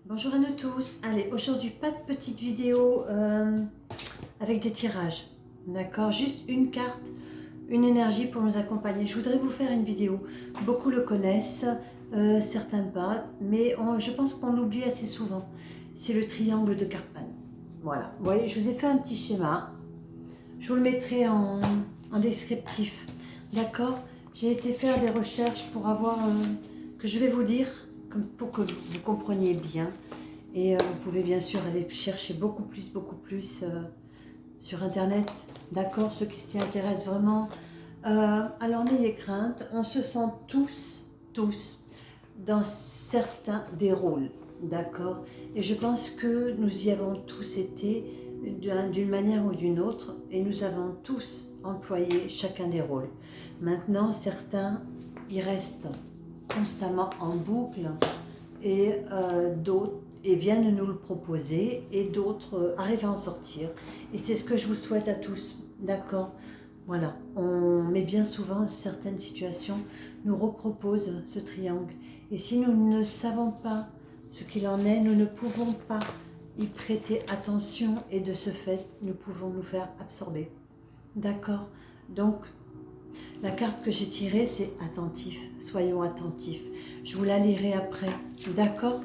Bonjour à nous tous. Allez, aujourd'hui pas de petite vidéo avec des tirages, d'accord? Juste une carte, une énergie pour nous accompagner. Je voudrais vous faire une vidéo. Beaucoup le connaissent, certains pas, mais je pense qu'on l'oublie assez souvent. C'est le triangle de Karpman. Voilà, vous voyez, je vous ai fait un petit schéma. Je vous le mettrai en descriptif, d'accord? J'ai été faire des recherches pour avoir, que je vais vous dire, pour que vous compreniez bien. Et vous pouvez bien sûr aller chercher beaucoup plus sur Internet, d'accord? Ceux qui s'y intéressent vraiment. Alors n'ayez crainte, on se sent tous, dans certains des rôles, d'accord? Et je pense que nous y avons tous été d'une manière ou d'une autre, et nous avons tous employé chacun des rôles. Maintenant, certains y restent constamment en boucle, et d'autres viennent nous le proposer, et d'autres arrivent à en sortir. Et c'est ce que je vous souhaite à tous, d'accord? Voilà, mais bien souvent, certaines situations nous reproposent ce triangle. Et si nous ne savons pas ce qu'il en est, nous ne pouvons pas y prêter attention, et de ce fait, nous pouvons nous faire absorber. D'accord? Donc, la carte que j'ai tirée, c'est attentif. Soyons attentifs. Je vous la lirai après. D'accord?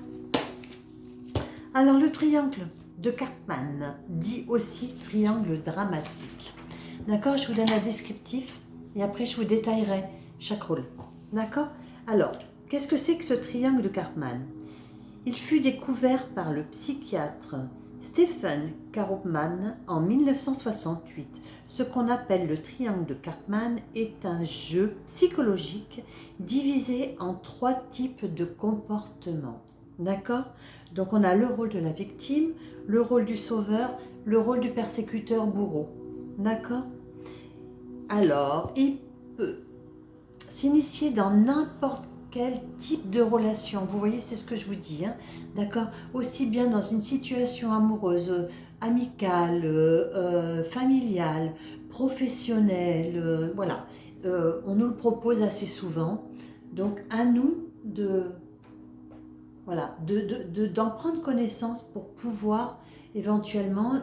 Alors, le triangle de Karpman, dit aussi triangle dramatique. D'accord? Je vous donne un descriptif et après je vous détaillerai chaque rôle. D'accord? Alors, qu'est-ce que c'est que ce triangle de Karpman? Il fut découvert par le psychiatre Stephen Karpman en 1968. Ce qu'on appelle le triangle de Karpman est un jeu psychologique divisé en 3 types de comportements. D'accord? Donc on a le rôle de la victime, le rôle du sauveur, le rôle du persécuteur bourreau. D'accord? Alors, il peut s'initier dans n'importe quel type de relation. Vous voyez, c'est ce que je vous dis, hein? D'accord? Aussi bien dans une situation amoureuse, amicale, familiale, professionnelle, voilà. On nous le propose assez souvent. Donc, à nous voilà, d'en prendre connaissance pour pouvoir éventuellement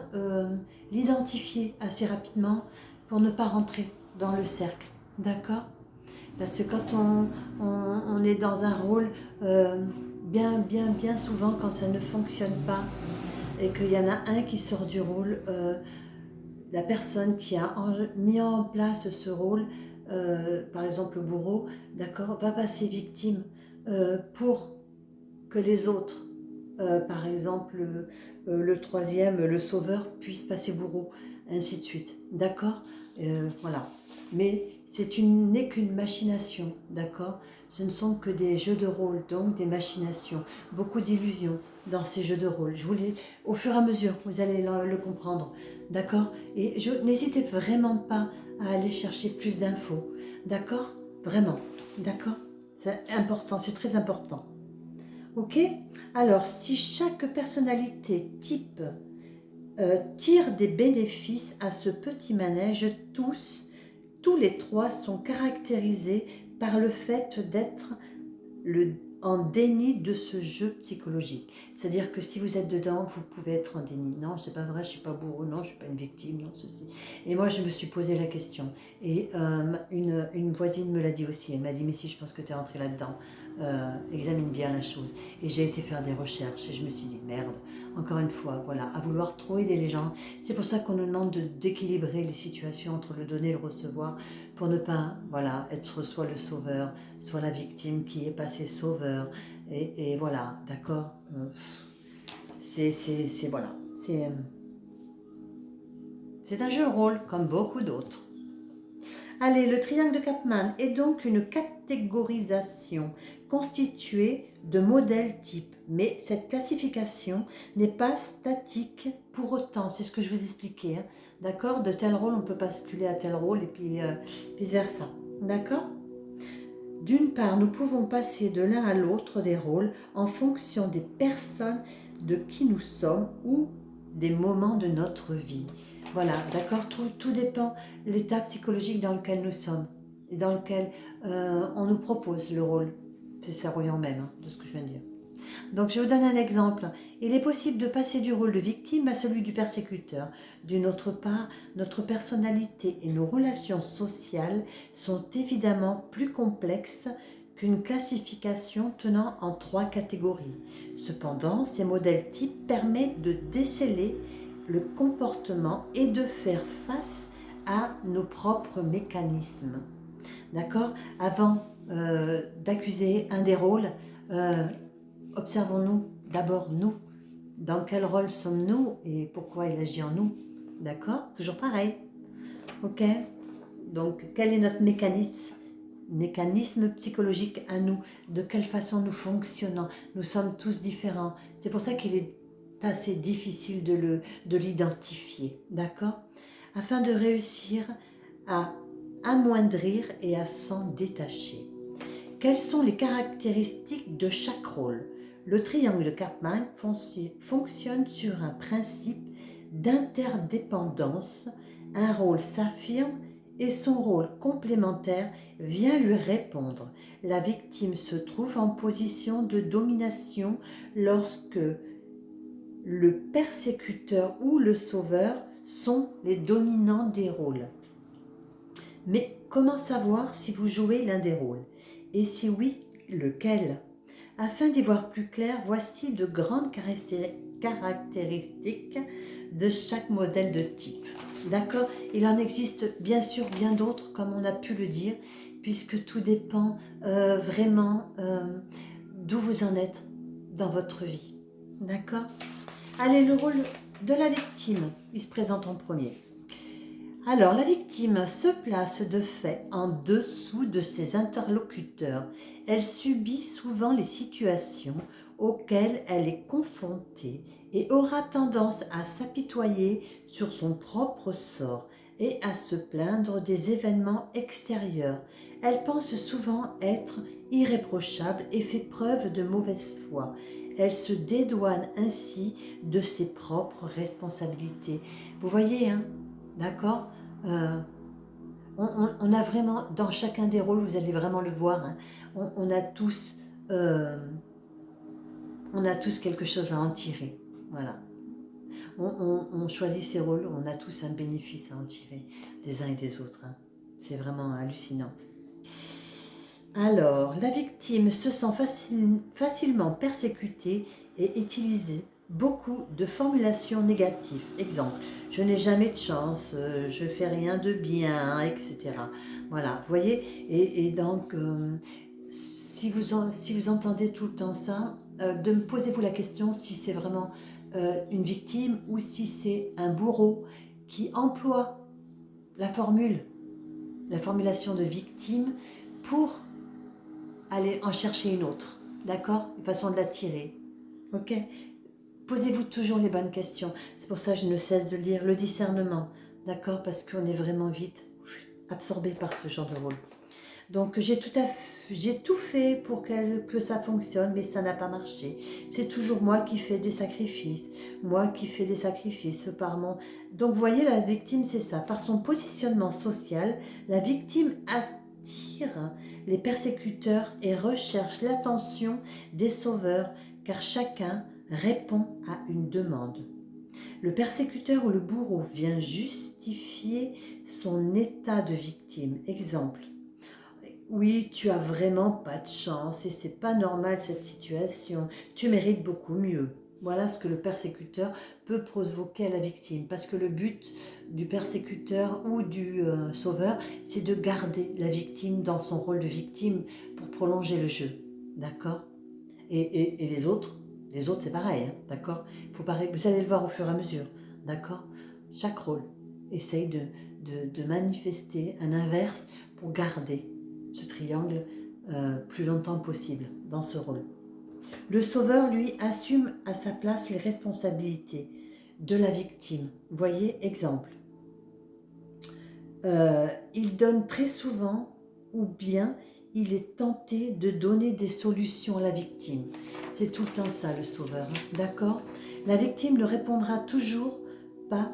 l'identifier assez rapidement pour ne pas rentrer dans le cercle. D'accord? Parce que quand on est dans un rôle, bien souvent, quand ça ne fonctionne pas et qu'il y en a un qui sort du rôle, la personne qui a mis en place ce rôle, par exemple le bourreau, d'accord, va passer victime pour que les autres, par exemple le troisième, le sauveur, puisse passer bourreau, ainsi de suite. D'accord? Voilà. Mais n'est qu'une machination, d'accord? Ce ne sont que des jeux de rôle, donc des machinations, beaucoup d'illusions dans ces jeux de rôle. Je voulais, au fur et à mesure, vous allez le comprendre, d'accord? Et n'hésitez vraiment pas à aller chercher plus d'infos, d'accord? Vraiment, d'accord? C'est important, c'est très important. Ok? Alors, si chaque personnalité type tire des bénéfices à ce petit manège, tous les 3 sont caractérisés par le fait d'être en déni de ce jeu psychologique. C'est-à-dire que si vous êtes dedans, vous pouvez être en déni. Non, c'est pas vrai, je suis pas bourreau, non, je suis pas une victime, non, ceci. Et moi, je me suis posé la question. Et une voisine me l'a dit aussi. Elle m'a dit, mais si, je pense que tu es rentrée là-dedans. Examine bien la chose. Et j'ai été faire des recherches et je me suis dit, merde, encore une fois, voilà, à vouloir trop aider les gens. C'est pour ça qu'on nous demande d'équilibrer les situations entre le donner et le recevoir, pour ne pas, voilà, être soit le sauveur, soit la victime qui est passée sauveur. Et voilà, d'accord? Voilà. C'est un jeu de rôle comme beaucoup d'autres. Allez, le triangle de Karpman est donc une catégorisation constituée de modèles types. Mais cette classification n'est pas statique pour autant. C'est ce que je vous expliquais. Hein. D'accord? De tel rôle, on peut basculer à tel rôle et puis vice-versa. D'accord? D'une part, nous pouvons passer de l'un à l'autre des rôles en fonction des personnes de qui nous sommes ou des moments de notre vie. Voilà, d'accord, tout dépend de l'état psychologique dans lequel nous sommes et dans lequel on nous propose le rôle. C'est ça revient même, hein, de ce que je viens de dire. Donc je vous donne un exemple. Il est possible de passer du rôle de victime à celui du persécuteur. D'une autre part, notre personnalité et nos relations sociales sont évidemment plus complexes qu'une classification tenant en 3 catégories. Cependant, ces modèles types permettent de déceler le comportement et de faire face à nos propres mécanismes. D'accord? Avant d'accuser un des rôles, observons-nous d'abord nous. Dans quel rôle sommes-nous et pourquoi il agit en nous? D'accord? Toujours pareil. Ok? Donc, quel est notre mécanisme psychologique à nous? De quelle façon nous fonctionnons? Nous sommes tous différents. C'est pour ça qu'il est assez difficile de l'identifier. D'accord? Afin de réussir à amoindrir et à s'en détacher. Quelles sont les caractéristiques de chaque rôle? Le triangle de Karpman fonctionne sur un principe d'interdépendance. Un rôle s'affirme et son rôle complémentaire vient lui répondre. La victime se trouve en position de domination lorsque le persécuteur ou le sauveur sont les dominants des rôles. Mais comment savoir si vous jouez l'un des rôles? Et si oui, lequel? Afin d'y voir plus clair, voici de grandes caractéristiques de chaque modèle de type. D'accord? Il en existe bien sûr bien d'autres, comme on a pu le dire, puisque tout dépend vraiment d'où vous en êtes dans votre vie. D'accord? Allez, le rôle de la victime, il se présente en premier. Alors, la victime se place de fait en dessous de ses interlocuteurs. Elle subit souvent les situations auxquelles elle est confrontée et aura tendance à s'apitoyer sur son propre sort et à se plaindre des événements extérieurs. Elle pense souvent être irréprochable et fait preuve de mauvaise foi. Elle se dédouane ainsi de ses propres responsabilités. Vous voyez, hein? D'accord? On a vraiment, dans chacun des rôles, vous allez vraiment le voir, hein, on a tous quelque chose à en tirer. Voilà. On choisit ses rôles, on a tous un bénéfice à en tirer des uns et des autres. Hein. C'est vraiment hallucinant. Alors, la victime se sent facilement persécutée et utilise beaucoup de formulations négatives. Exemple, je n'ai jamais de chance, je fais rien de bien, etc. Voilà, vous voyez, et donc, si vous entendez tout le temps ça, posez-vous la question si c'est vraiment une victime ou si c'est un bourreau qui emploie la formulation de victime pour aller en chercher une autre, d'accord? Une façon de l'attirer, ok? Posez-vous toujours les bonnes questions. C'est pour ça que je ne cesse de lire le discernement, d'accord? Parce qu'on est vraiment vite absorbé par ce genre de rôle. Donc j'ai tout fait pour que ça fonctionne, mais ça n'a pas marché. C'est toujours moi qui fais des sacrifices, par mon... Donc vous voyez, la victime, c'est ça. Par son positionnement social, la victime attire les persécuteurs et recherche l'attention des sauveurs, car chacun répond à une demande. Le persécuteur ou le bourreau vient justifier son état de victime. Exemple. Oui, tu as vraiment pas de chance et c'est pas normal cette situation. Tu mérites beaucoup mieux. Voilà ce que le persécuteur peut provoquer à la victime. Parce que le but du persécuteur ou du sauveur, c'est de garder la victime dans son rôle de victime pour prolonger le jeu. D'accord? Et les autres c'est pareil. Hein, d'accord? Vous allez le voir au fur et à mesure. D'accord? Chaque rôle essaye de manifester un inverse pour garder ce triangle plus longtemps possible dans ce rôle. Le sauveur, lui, assume à sa place les responsabilités de la victime. Vous voyez, exemple. Il donne très souvent, ou bien il est tenté de donner des solutions à la victime. C'est tout le temps ça, le sauveur. Hein, d'accord? La victime ne répondra toujours pas.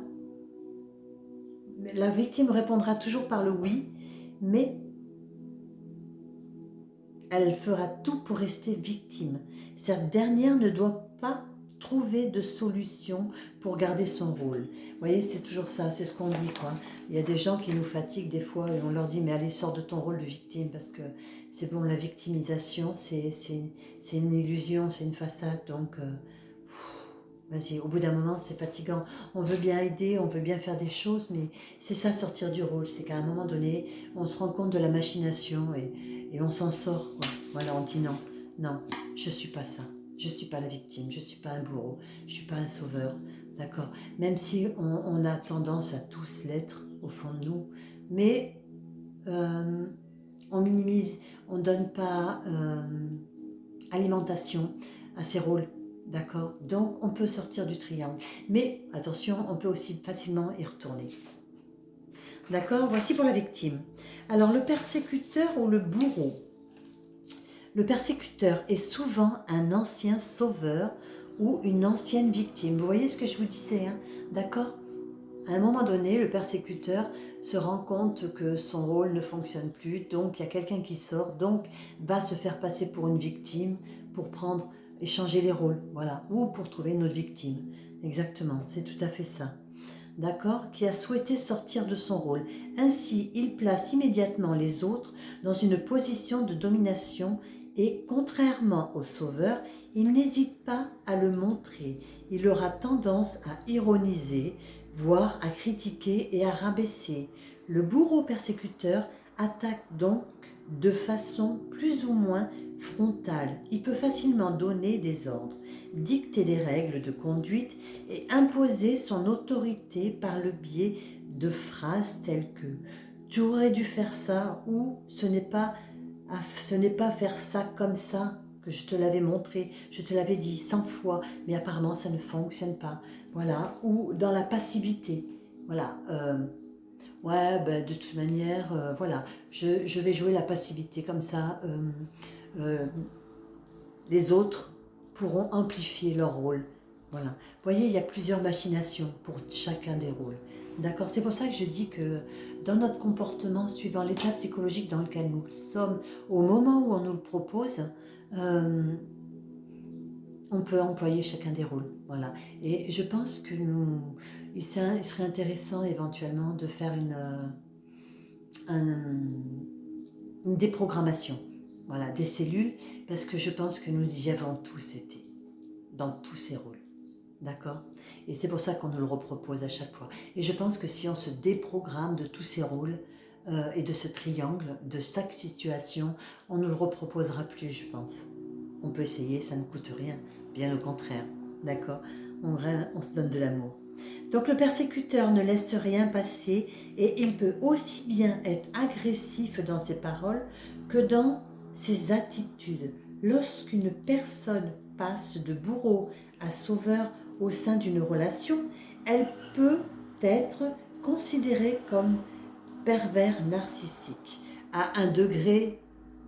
La victime répondra toujours par le oui, mais elle fera tout pour rester victime. Cette dernière ne doit pas trouver de solution pour garder son rôle. Vous voyez, c'est toujours ça, c'est ce qu'on dit, quoi. Il y a des gens qui nous fatiguent des fois et on leur dit mais allez, sors de ton rôle de victime parce que c'est bon, la victimisation c'est une illusion, c'est une façade, donc vas-y, au bout d'un moment c'est fatigant. On veut bien aider, on veut bien faire des choses, mais c'est ça, sortir du rôle, c'est qu'à un moment donné on se rend compte de la machination et on s'en sort, quoi. Voilà, on dit non, non, je suis pas ça. Je ne suis pas la victime, je ne suis pas un bourreau, je ne suis pas un sauveur, d'accord? Même si on a tendance à tous l'être au fond de nous, mais on minimise, on ne donne pas alimentation à ces rôles, d'accord? Donc on peut sortir du triangle, mais attention, on peut aussi facilement y retourner. D'accord? Voici pour la victime. Alors le persécuteur ou le bourreau. Le persécuteur est souvent un ancien sauveur ou une ancienne victime. Vous voyez ce que je vous disais, hein? D'accord? À un moment donné, le persécuteur se rend compte que son rôle ne fonctionne plus, donc il y a quelqu'un qui sort, donc va se faire passer pour une victime pour échanger les rôles, voilà, ou pour trouver une autre victime. Exactement, c'est tout à fait ça. D'accord, qui a souhaité sortir de son rôle. Ainsi, il place immédiatement les autres dans une position de domination et, contrairement au sauveur, il n'hésite pas à le montrer. Il aura tendance à ironiser, voire à critiquer et à rabaisser. Le bourreau persécuteur attaque donc de façon plus ou moins frontale. Il peut facilement donner des ordres, dicter des règles de conduite et imposer son autorité par le biais de phrases telles que « tu aurais dû faire ça » ou « ce n'est pas faire ça comme ça que je te l'avais montré, je te l'avais dit 100 fois, mais apparemment ça ne fonctionne pas. » Voilà, ou dans la passivité. Voilà, ouais, ben, de toute manière, voilà, je vais jouer la passivité comme ça. Les autres pourront amplifier leur rôle. Voilà. Vous voyez, il y a plusieurs machinations pour chacun des rôles. D'accord? C'est pour ça que je dis que dans notre comportement, suivant l'état psychologique dans lequel nous sommes, au moment où on nous le propose, on peut employer chacun des rôles. Voilà. Et je pense que il serait intéressant éventuellement de faire une déprogrammation, voilà, des cellules, parce que je pense que nous y avons tous été, dans tous ces rôles. D'accord? Et c'est pour ça qu'on nous le repropose à chaque fois. Et je pense que si on se déprogramme de tous ces rôles et de ce triangle, de chaque situation, on ne le reproposera plus, je pense. On peut essayer, ça ne coûte rien, bien au contraire. D'accord? On se donne de l'amour. Donc le persécuteur ne laisse rien passer et il peut aussi bien être agressif dans ses paroles que dans ses attitudes. Lorsqu'une personne passe de bourreau à sauveur au sein d'une relation, elle peut être considérée comme pervers narcissique à un degré,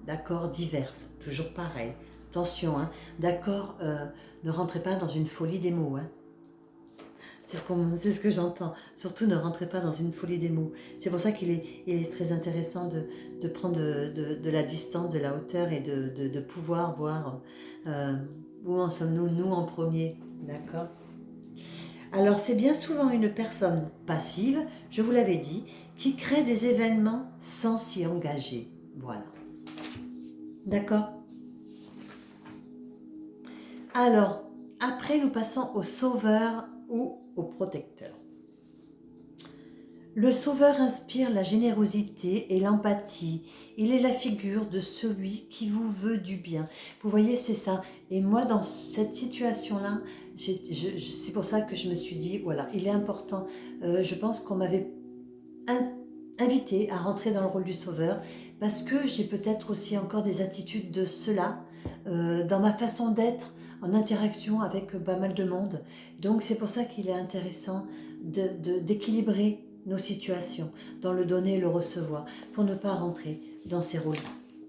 d'accord, divers, toujours pareil. Attention, hein, d'accord, ne rentrez pas dans une folie des mots, hein. C'est ce que j'entends. Surtout, ne rentrez pas dans une folie des mots. C'est pour ça qu'il est très intéressant de prendre de la distance, de la hauteur et de pouvoir voir où en sommes-nous, nous en premier. D'accord? Alors, c'est bien souvent une personne passive, je vous l'avais dit, qui crée des événements sans s'y engager. Voilà. D'accord? Alors, après, nous passons au sauveur ou au protecteur. Le sauveur inspire la générosité et l'empathie. Il est la figure de celui qui vous veut du bien. Vous voyez, c'est ça. Et moi, dans cette situation-là, c'est pour ça que je me suis dit, voilà, il est important. Je pense qu'on m'avait invité à rentrer dans le rôle du sauveur parce que j'ai peut-être aussi encore des attitudes de cela dans ma façon d'être en interaction avec pas mal de monde. Donc c'est pour ça qu'il est intéressant d'équilibrer nos situations, dans le donner et le recevoir, pour ne pas rentrer dans ces rôles.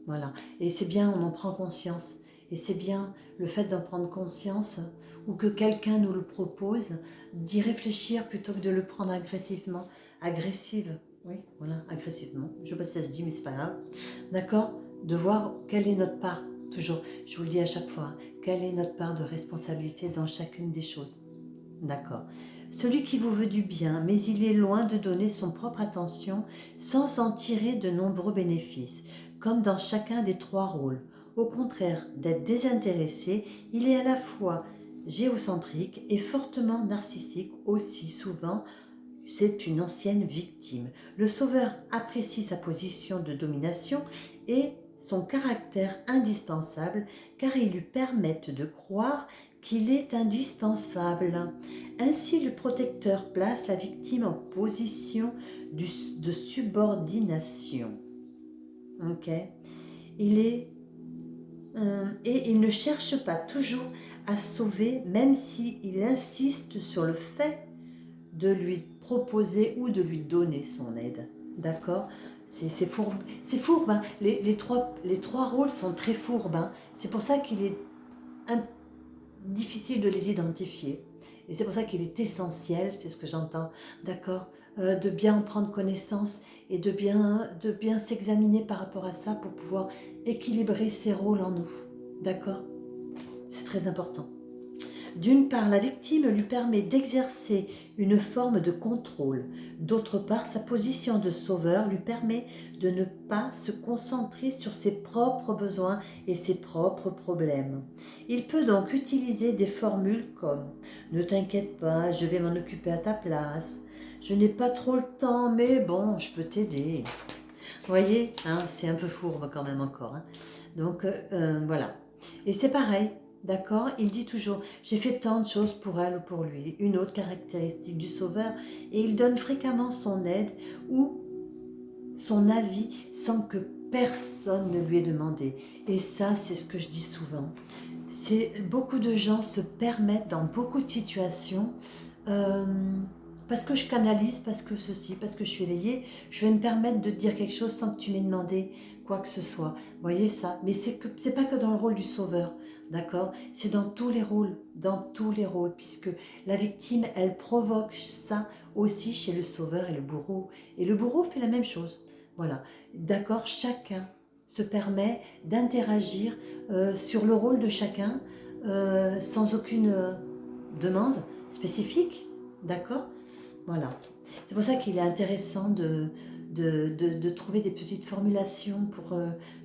Voilà. Et c'est bien, on en prend conscience. Et c'est bien le fait d'en prendre conscience ou que quelqu'un nous le propose, d'y réfléchir plutôt que de le prendre agressivement. Agressive, oui, voilà, agressivement. Je ne sais pas si ça se dit, mais c'est pas grave. D'accord? de voir quelle est notre part, toujours, je vous le dis à chaque fois, hein, quelle est notre part de responsabilité dans chacune des choses. D'accord. Celui qui vous veut du bien, mais il est loin de donner son propre attention sans en tirer de nombreux bénéfices, comme dans chacun des trois rôles. Au contraire d'être désintéressé, il est à la fois géocentrique et fortement narcissique aussi souvent. C'est une ancienne victime. Le sauveur apprécie sa position de domination et son caractère indispensable car ils lui permettent de croire qu'il est indispensable. Ainsi, le protecteur place la victime en position de subordination. Ok. Et il ne cherche pas toujours à sauver, même s'il insiste sur le fait de lui proposer ou de lui donner son aide. D'accord. C'est fourbe. C'est fourbe. Hein. Les trois rôles sont très fourbes. Hein. C'est pour ça qu'il est difficile de les identifier. Et c'est pour ça qu'il est essentiel, c'est ce que j'entends, d'accord, de bien en prendre connaissance et de bien s'examiner par rapport à ça pour pouvoir équilibrer ses rôles en nous. D'accord. C'est très important. D'une part, la victime lui permet d'exercer une forme de contrôle. D'autre part, sa position de sauveur lui permet de ne pas se concentrer sur ses propres besoins et ses propres problèmes. Il peut donc utiliser des formules comme « Ne t'inquiète pas, je vais m'en occuper à ta place. Je n'ai pas trop le temps, mais bon, je peux t'aider. » Vous voyez, hein, c'est un peu fourbe quand même encore. Hein. Donc, voilà. Et c'est pareil. D'accord. Il dit toujours « J'ai fait tant de choses pour elle ou pour lui ». Une autre caractéristique du sauveur, et il donne fréquemment son aide ou son avis sans que personne ne lui ait demandé. Et ça, c'est ce que je dis souvent. Beaucoup de gens se permettent dans beaucoup de situations, parce que je canalise, parce que ceci, parce que je suis éveillée, je vais me permettre de dire quelque chose sans que tu m'aies demandé quoi que ce soit. Vous voyez ça? Mais c'est pas que dans le rôle du sauveur, d'accord? C'est dans tous les rôles, puisque la victime, elle provoque ça aussi chez le sauveur et le bourreau. Et le bourreau fait la même chose. Voilà, d'accord? Chacun se permet d'interagir sur le rôle de chacun sans aucune demande spécifique, d'accord? Voilà. C'est pour ça qu'il est intéressant de trouver des petites formulations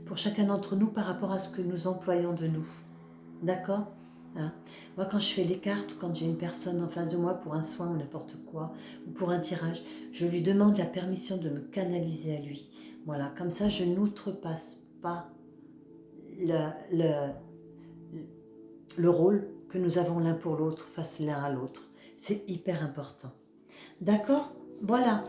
pour chacun d'entre nous par rapport à ce que nous employons de nous. D'accord? Hein? Moi, quand je fais les cartes ou quand j'ai une personne en face de moi pour un soin ou n'importe quoi, ou pour un tirage, je lui demande la permission de me canaliser à lui. Voilà, comme ça, je n'outrepasse pas le rôle que nous avons l'un pour l'autre face l'un à l'autre. C'est hyper important. D'accord? Voilà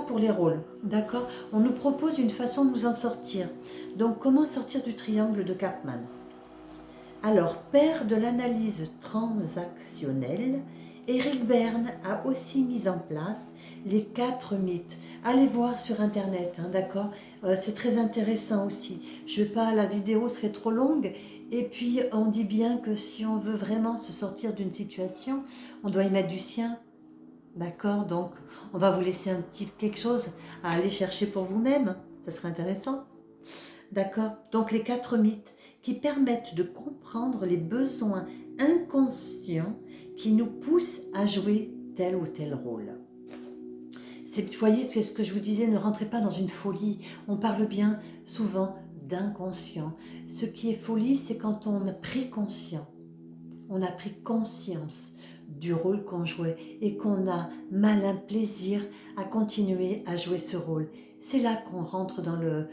pour les rôles. D'accord? On nous propose une façon de nous en sortir. Donc, comment sortir du triangle de Karpman? Alors, père de l'analyse transactionnelle, Eric Berne a aussi mis en place les 4 mythes. Allez voir sur Internet, hein, d'accord? C'est très intéressant aussi. La vidéo serait trop longue. Et puis, on dit bien que si on veut vraiment se sortir d'une situation, on doit y mettre du sien. D'accord? Donc, on va vous laisser un petit quelque chose à aller chercher pour vous-même. Ça serait intéressant. D'accord? Donc, les 4 mythes qui permettent de comprendre les besoins inconscients qui nous poussent à jouer tel ou tel rôle. Vous voyez, c'est ce que je vous disais, ne rentrez pas dans une folie. On parle bien souvent d'inconscient. Ce qui est folie, c'est quand on a pris conscience. On a pris conscience du rôle qu'on jouait et qu'on a malin plaisir à continuer à jouer ce rôle. C'est là qu'on rentre dans le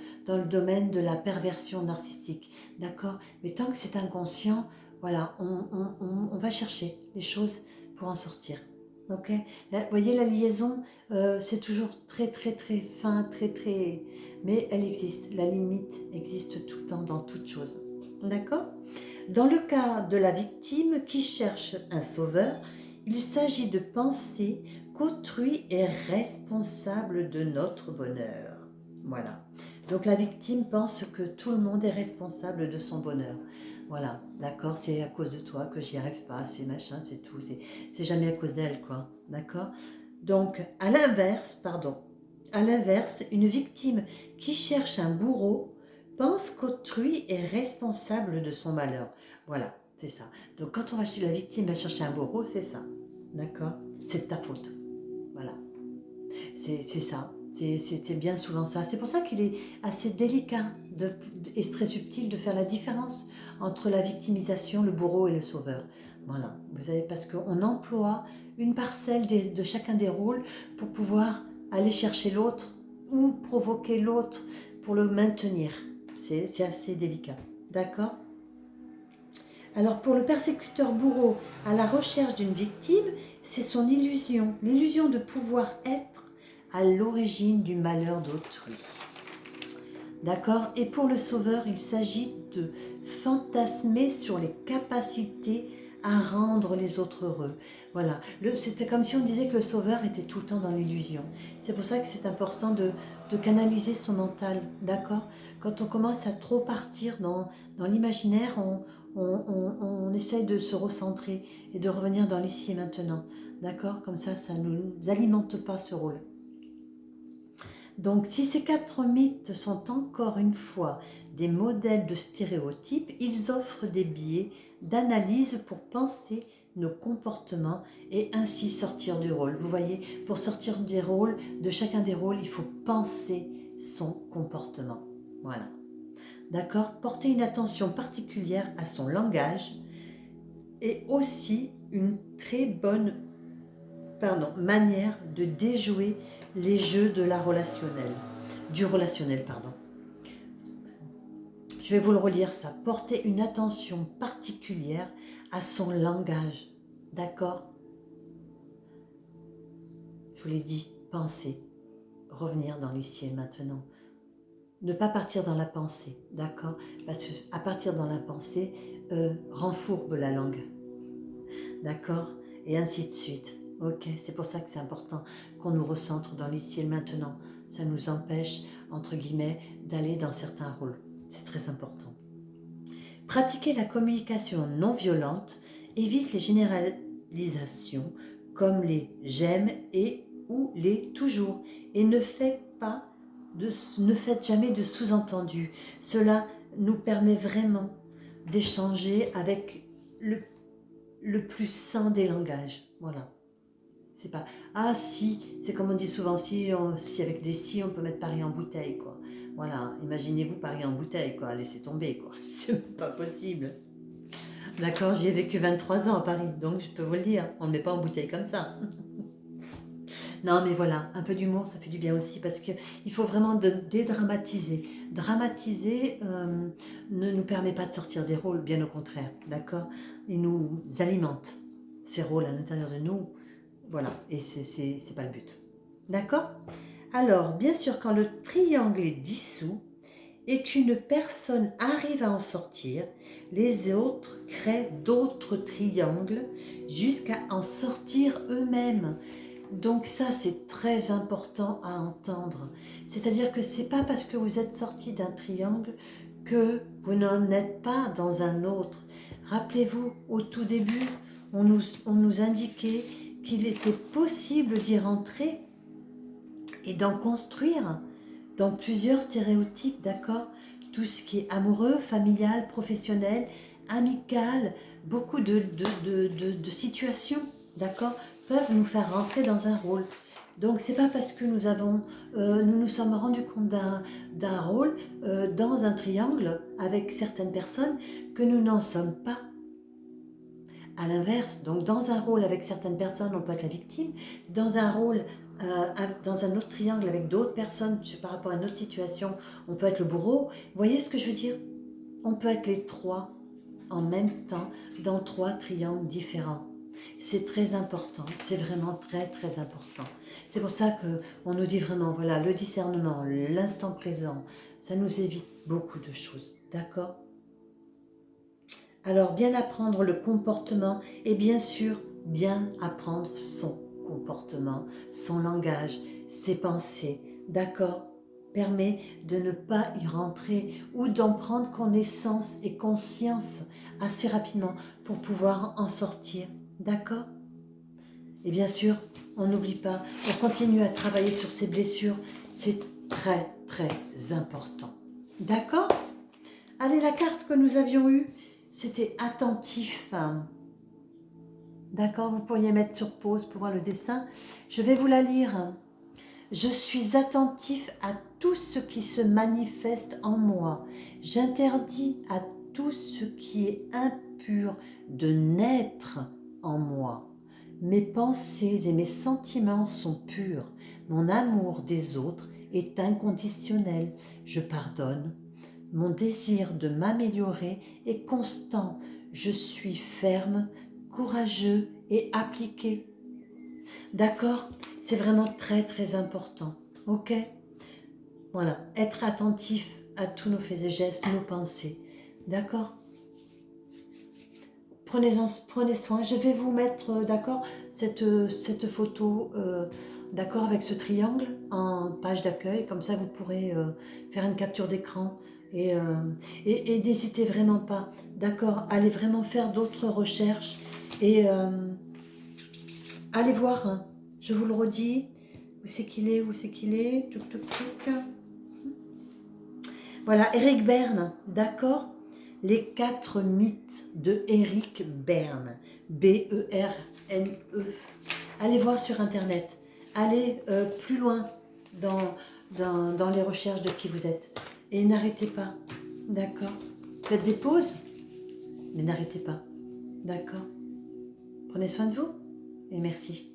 domaine de la perversion narcissique, d'accord? Mais tant que c'est inconscient, voilà, on va chercher les choses pour en sortir, ok? Vous voyez, la liaison, c'est toujours très, très, très fin, très, très... Mais elle existe, la limite existe tout le temps dans toute chose, d'accord? Dans le cas de la victime qui cherche un sauveur, il s'agit de penser qu'autrui est responsable de notre bonheur. Voilà. Donc la victime pense que tout le monde est responsable de son bonheur. Voilà, d'accord, c'est à cause de toi que j'y arrive pas, c'est machin, c'est tout, c'est jamais à cause d'elle, quoi. D'accord? Donc, à l'inverse, une victime qui cherche un bourreau pense qu'autrui est responsable de son malheur. Voilà, c'est ça. Donc quand on va chez la victime, va chercher un bourreau, c'est ça. D'accord? C'est de ta faute. Voilà. C'est ça. C'est bien souvent ça. C'est pour ça qu'il est assez délicat et très subtil de faire la différence entre la victimisation, le bourreau et le sauveur. Voilà. Vous savez, parce qu'on emploie une parcelle de chacun des rôles pour pouvoir aller chercher l'autre ou provoquer l'autre pour le maintenir. C'est assez délicat. D'accord? Alors pour le persécuteur bourreau à la recherche d'une victime, c'est son illusion, l'illusion de pouvoir être à l'origine du malheur d'autrui. D'accord? Et pour le sauveur, il s'agit de fantasmer sur les capacités à rendre les autres heureux. Voilà, c'était comme si on disait que le sauveur était tout le temps dans l'illusion. C'est pour ça que c'est important de canaliser son mental, d'accord? Quand on commence à trop partir dans l'imaginaire, on essaye de se recentrer et de revenir dans l'ici et maintenant, d'accord? Comme ça ne nous alimente pas ce rôle. Donc, si ces 4 mythes sont encore une fois des modèles de stéréotypes, ils offrent des biais d'analyse pour penser nos comportements et ainsi sortir du rôle. Vous voyez, pour sortir des rôles, de chacun des rôles, il faut penser son comportement. Voilà. D'accord? Porter une attention particulière à son langage est aussi une très bonne manière de déjouer les jeux de la relationnelle, du relationnel, pardon. Je vais vous le relire ça. Porter une attention particulière à son langage. D'accord? Je vous l'ai dit, penser, revenir dans l'ici et maintenant. Ne pas partir dans la pensée, d'accord? Parce qu'à partir dans la pensée, renfourbe la langue. D'accord? Et ainsi de suite. Ok, c'est pour ça que c'est important qu'on nous recentre dans l'ici et maintenant. Ça nous empêche, entre guillemets, d'aller dans certains rôles. C'est très important. Pratiquer la communication non violente évite les généralisations comme les j'aime et ou les toujours et ne faites jamais de sous-entendus. Cela nous permet vraiment d'échanger avec le plus sain des langages. Voilà. C'est pas ah si, c'est comme on dit souvent, si avec des si on peut mettre Paris en bouteille, quoi. Voilà, imaginez-vous Paris en bouteille, quoi, laissez tomber, quoi. C'est pas possible. D'accord, j'y ai vécu 23 ans à Paris, donc je peux vous le dire, on ne met pas en bouteille comme ça. Non mais voilà, un peu d'humour ça fait du bien aussi parce qu'il faut vraiment dédramatiser. Dramatiser ne nous permet pas de sortir des rôles, bien au contraire, d'accord? Il nous alimente ces rôles à l'intérieur de nous, voilà, et c'est pas le but. D'accord? Alors, bien sûr, quand le triangle est dissous et qu'une personne arrive à en sortir, les autres créent d'autres triangles jusqu'à en sortir eux-mêmes. Donc ça, c'est très important à entendre. C'est-à-dire que c'est pas parce que vous êtes sorti d'un triangle que vous n'en êtes pas dans un autre. Rappelez-vous, au tout début, on nous indiquait qu'il était possible d'y rentrer et d'en construire dans plusieurs stéréotypes, d'accord? Tout ce qui est amoureux, familial, professionnel, amical, beaucoup de situations, d'accord, peuvent nous faire rentrer dans un rôle. Donc c'est pas parce que nous nous sommes rendus compte d'un rôle dans un triangle avec certaines personnes que nous n'en sommes pas. À l'inverse, donc dans un rôle avec certaines personnes, on peut être la victime. Dans un rôle, dans un autre triangle avec d'autres personnes, par rapport à une autre situation, on peut être le bourreau. Vous voyez ce que je veux dire? On peut être les trois en même temps dans 3 triangles différents. C'est très important, c'est vraiment très très important. C'est pour ça qu'on nous dit vraiment, voilà, le discernement, l'instant présent, ça nous évite beaucoup de choses, d'accord? Alors, bien apprendre le comportement et bien sûr, bien apprendre son comportement, son langage, ses pensées, d'accord? Permet de ne pas y rentrer ou d'en prendre connaissance et conscience assez rapidement pour pouvoir en sortir, d'accord? Et bien sûr, on n'oublie pas, on continue à travailler sur ces blessures, c'est très très important. D'accord? Allez, la carte que nous avions eue, c'était attentif. D'accord? Vous pourriez mettre sur pause pour voir le dessin. Je vais vous la lire. Je suis attentif à tout ce qui se manifeste en moi. J'interdis à tout ce qui est impur de naître en moi. Mes pensées et mes sentiments sont purs. Mon amour des autres est inconditionnel. Je pardonne. Mon désir de m'améliorer est constant. Je suis ferme, courageux et appliqué. D'accord? C'est vraiment très très important. Ok? Voilà. Être attentif à tous nos faits et gestes, nos pensées. D'accord? Prenez soin. Je vais vous mettre, d'accord, cette photo, d'accord, avec ce triangle en page d'accueil. Comme ça, vous pourrez faire une capture d'écran. Et, et n'hésitez vraiment pas, d'accord, allez vraiment faire d'autres recherches. Et allez voir, hein. Je vous le redis. Où c'est qu'il est? Où c'est qu'il est? Tuc, tuc, tuc. Voilà, Eric Berne, d'accord? Les 4 mythes de Eric Berne. B-E-R-N-E. Allez voir sur Internet. Allez plus loin dans les recherches de qui vous êtes. Et n'arrêtez pas, d'accord? Faites des pauses, mais n'arrêtez pas, d'accord? Prenez soin de vous et merci.